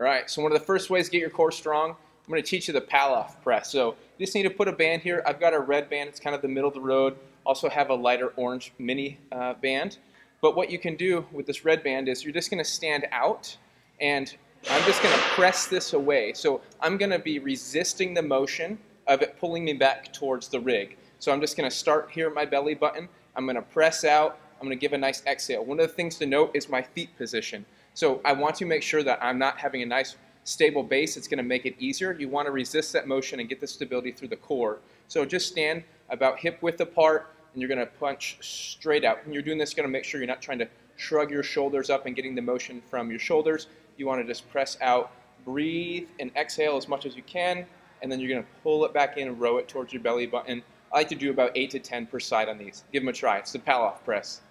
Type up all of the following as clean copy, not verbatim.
All right, so one of the first ways to get your core strong, I'm going to teach you the Palla Press. So you just need to put a band here. I've got a red band. It's kind of the middle of the road. Also have a lighter orange mini band. But what you can do with this red band is you're just going to stand out, and I'm just going to press this away. So I'm going to be resisting the motion of it pulling me back towards the rig. So I'm just going to start here at my belly button. I'm going to press out. I'm going to give a nice exhale. One of the things to note is my feet position. So I want to make sure that I'm not having a nice stable base. It's going to make it easier. You want to resist that motion and get the stability through the core. So just stand about hip width apart, and you're going to punch straight out. When you're doing this, you're going to make sure you're not trying to shrug your shoulders up and getting the motion from your shoulders. You want to just press out, breathe, and exhale as much as you can, and then you're going to pull it back in and row it towards your belly button. I like to do about 8 to 10 per side on these. Give them a try. It's the Palla Press.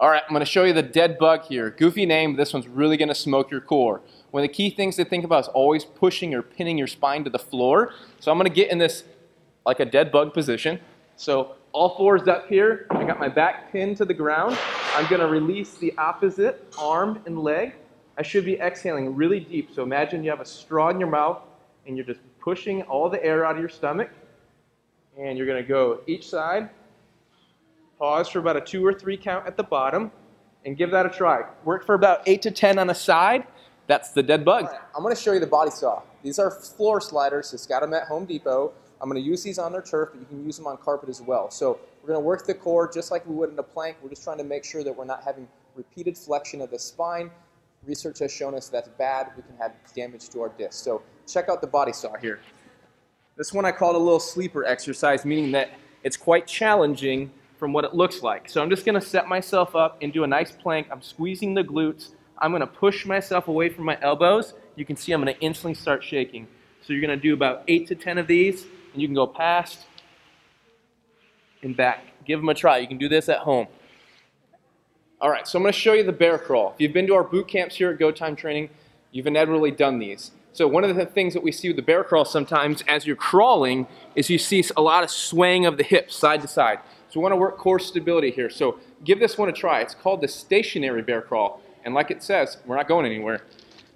All right, I'm going to show you the dead bug here. Goofy name, but this one's really going to smoke your core. One of the key things to think about is always pushing or pinning your spine to the floor. So I'm going to get in this like a dead bug position. So all fours up here. I got my back pinned to the ground. I'm going to release the opposite arm and leg. I should be exhaling really deep. So imagine you have a straw in your mouth and you're just pushing all the air out of your stomach. And you're going to go each side. Pause for about a 2 or 3 count at the bottom and give that a try. Work for about 8 to 10 on a side. That's the dead bug. Right, I'm going to show you the body saw. These are floor sliders. Just got them at Home Depot. I'm going to use these on their turf, but you can use them on carpet as well. So we're going to work the core just like we would in a plank. We're just trying to make sure that we're not having repeated flexion of the spine. Research has shown us that's bad. We can have damage to our disc. So check out the body saw here. This one I called a little sleeper exercise, meaning that it's quite challenging from what it looks like. So I'm just going to set myself up and do a nice plank. I'm squeezing the glutes. I'm going to push myself away from my elbows. You can see I'm going to instantly start shaking. So you're going to do about 8 to 10 of these, and you can go past and back. Give them a try. You can do this at home. All right, so I'm going to show you the bear crawl. If you've been to our boot camps here at GoTimeTraining, you've inevitably done these. So one of the things that we see with the bear crawl sometimes as you're crawling is you see a lot of swaying of the hips side to side. So we want to work core stability here. So give this one a try. It's called the stationary bear crawl. And like it says, we're not going anywhere.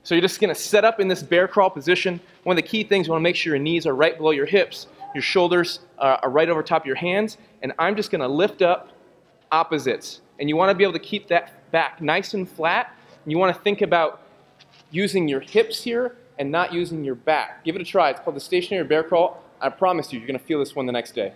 So you're just going to set up in this bear crawl position. One of the key things, you want to make sure your knees are right below your hips. Your shoulders are right over top of your hands. And I'm just going to lift up opposites. And you want to be able to keep that back nice and flat. And you want to think about using your hips here and not using your back. Give it a try. It's called the stationary bear crawl. I promise you, you're going to feel this one the next day.